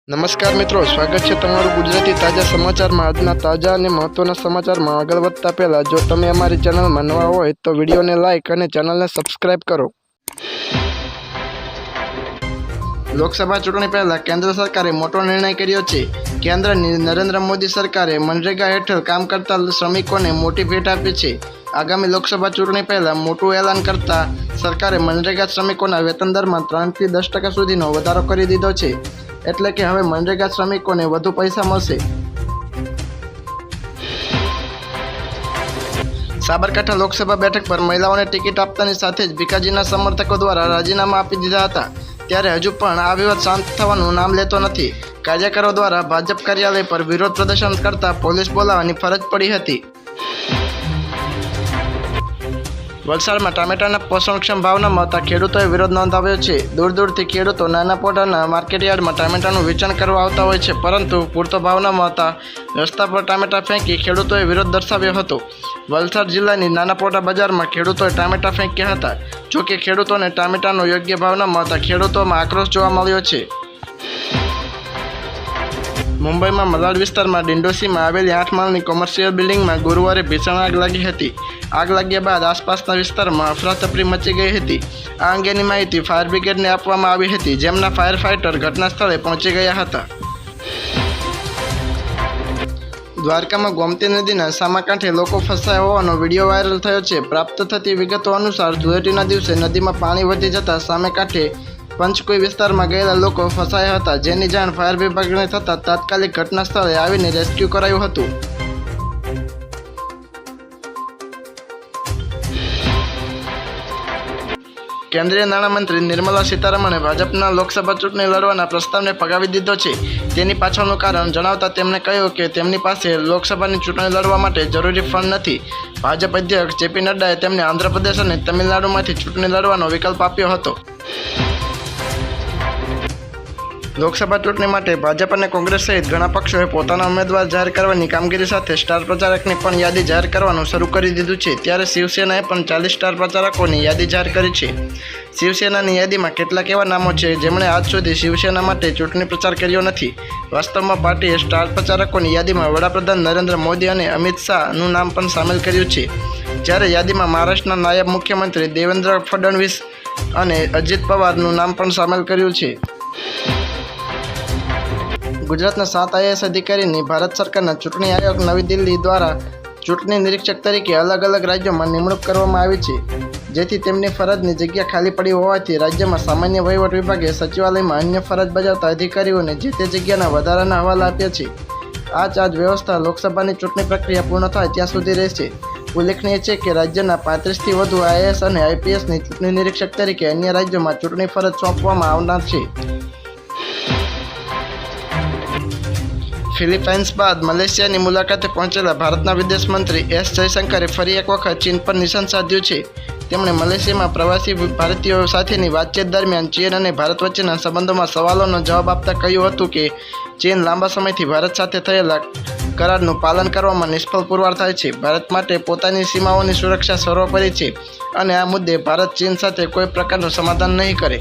નમસ્કાર મિત્રો, સ્વાગત છે તમારું ગુજરાતી તાજા સમાચારમાં। આજના તાજા અને મહત્વના સમાચારમાં આગળ વધતા પહેલા જો તમે અમારી ચેનલમાં નવા હોય તો વિડીયોને લાઇક અને ચેનલને સબસ્ક્રાઇબ કરો। લોકસભા ચૂંટણી પહેલા કેન્દ્ર સરકારે મોટો નિર્ણય કર્યો છે। કેન્દ્રની નરેન્દ્ર મોદી સરકારે મનરેગા હેઠળ કામ કરતા શ્રમિકોને મોટી ભેટ આપી છે। આગામી લોકસભા ચૂંટણી પહેલા મોટું એલાન કરતા સરકારે મનરેગા શ્રમિકોના વેતન દરમાં 3 થી 10% સુધીનો વધારો કરી દીધો છે। એટલે કે હવે મનરેગા શ્રમિકોને વધુ પૈસા મળશે। સાબરકાંઠા લોકસભા બેઠક પર મહિલાઓને ટિકિટ આપતાની સાથે જ ભીખાજીના સમર્થકો દ્વારા રાજીનામા આપી દીધા હતા। ત્યારે હજુ પણ આ વિવાદ શાંત થવાનું નામ લેતો નથી। કાર્યકરો દ્વારા ભાજપ કાર્યાલય પર વિરોધ પ્રદર્શન કરતા પોલીસ બોલાવવાની ફરજ પડી હતી। વલસાડમાં ટામેટાના પોષણક્ષમ ભાવના મળતા ખેડૂતોએ વિરોધ નોંધાવ્યો છે। દૂર દૂરથી ખેડૂતો નાના પોટાના માર્કેટયાર્ડમાં ટામેટાનું વેચાણ કરવા આવતા હોય છે, પરંતુ પૂરતો ભાવ ન મળતા રસ્તા પર ટામેટા ફેંકી ખેડૂતોએ વિરોધ દર્શાવ્યો હતો। વલસાડ જિલ્લાની નાના પોટા બજારમાં ખેડૂતોએ ટામેટા ફેંક્યા હતા। જોકે ખેડૂતોને ટામેટાનો યોગ્ય ભાવ ન મળતા ખેડૂતોમાં આક્રોશ જોવા મળ્યો છે। મુંબઈમાં મલાડ વિસ્તારમાં ડિંડોસીમાં આવેલી 8 માળની કોમર્શિયલ બિલ્ડિંગમાં ગુરુવારે ભીષણ આગ લાગી હતી। આગ લાગ્યા બાદ આસપાસના વિસ્તારમાં અફરાતફરી મચી ગઈ હતી। આ અંગેની માહિતી ફાયર બ્રિગેડને આપવામાં આવી હતી, જેમના ફાયર ફાઇટર ઘટના સ્થળે પહોંચી ગયા હતા। દ્વારકામાં ગોમતી નદીના સામાકાંઠે લોકો ફસાયા હોવાનો વિડીયો વાયરલ થયો છે। પ્રાપ્ત થતી વિગતો અનુસાર ધૂળેટીના દિવસે નદીમાં પાણી વધી જતાં સામે કાંઠે પંચકુઈ વિસ્તારમાં ગયેલા લોકો ફસાયા હતા, જેની જાણ ફાયર વિભાગને થતાં તાત્કાલિક ઘટના સ્થળે આવીને રેસ્ક્યુ કરાયું હતું। કેન્દ્રીય નાણામંત્રી નિર્મલા સીતારમણે ભાજપના લોકસભા ચૂંટણી લડવાના પ્રસ્તાવને ફગાવી દીધો છે। તેની પાછળનું કારણ જણાવતા તેમણે કહ્યું કે તેમની પાસે લોકસભાની ચૂંટણી લડવા માટે જરૂરી ફંડ નથી। ભાજપ અધ્યક્ષ જેપી નડ્ડાએ તેમને આંધ્રપ્રદેશ અને તમિલનાડુમાંથી ચૂંટણી લડવાનો વિકલ્પ આપ્યો હતો। લોકસભા ચૂંટણી માટે ભાજપ અને કોંગ્રેસ સહિત ઘણા પક્ષોએ પોતાના ઉમેદવાર જાહેર કરવાની કામગીરી સાથે સ્ટાર પ્રચારકની પણ યાદી જાહેર કરવાનું શરૂ કરી દીધું છે। ત્યારે શિવસેનાએ પણ 40 સ્ટાર પ્રચારકોની યાદી જાહેર કરી છે। શિવસેનાની યાદીમાં કેટલાક એવા નામો છે જેમણે આજ સુધી શિવસેના માટે ચૂંટણી પ્રચાર કર્યો નથી। વાસ્તવમાં પાર્ટીએ સ્ટાર પ્રચારકોની યાદીમાં વડાપ્રધાન નરેન્દ્ર મોદી અને અમિત શાહનું નામ પણ સામેલ કર્યું છે, જ્યારે યાદીમાં મહારાષ્ટ્રના નાયબ મુખ્યમંત્રી દેવેન્દ્ર ફડણવીસ અને અજીત પવારનું નામ પણ સામેલ કર્યું છે। ગુજરાતના 7 આઈએએસ અધિકારીની ભારત સરકારના ચૂંટણી આયોગ નવી દિલ્હી દ્વારા ચૂંટણી નિરીક્ષક તરીકે અલગ અલગ રાજ્યોમાં નિમણૂક કરવામાં આવી છે, જેથી તેમની ફરજની જગ્યા ખાલી પડી હોવાથી રાજ્યમાં સામાન્ય વહીવટ વિભાગે સચિવાલયમાં અન્ય ફરજ બજાવતા અધિકારીઓને જે તે જગ્યાના વધારાના હવાલા આપ્યા છે। આ ચાર્જ વ્યવસ્થા લોકસભાની ચૂંટણી પ્રક્રિયા પૂર્ણ થાય ત્યાં સુધી રહેશે। ઉલ્લેખનીય છે કે રાજ્યના 35થી વધુ આઈએએસ અને આઈપીએસની ચૂંટણી નિરીક્ષક તરીકે અન્ય રાજ્યોમાં ચૂંટણી ફરજ સોંપવામાં આવનાર છે। ફિલિપાઇન્સ બાદ મલેશિયાની મુલાકાતે પહોંચેલા ભારતના વિદેશ મંત્રી એસ જયશંકરે ફરી એક વખત ચીન પર નિશાન સાધ્યું છે। તેમણે મલેશિયામાં પ્રવાસી ભારતીયો સાથેની વાતચીત દરમિયાન ચીન અને ભારત વચ્ચેના સંબંધોમાં સવાલોનો જવાબ આપતા કહ્યું હતું કે ચીન લાંબા સમયથી ભારત સાથે થયેલા કરારનું પાલન કરવામાં નિષ્ફળ પુરવાર થાય છે। ભારત માટે પોતાની સીમાઓની સુરક્ષા સર્વોપરી છે અને આ મુદ્દે ભારત ચીન સાથે કોઈ પ્રકારનું સમાધાન નહીં કરે।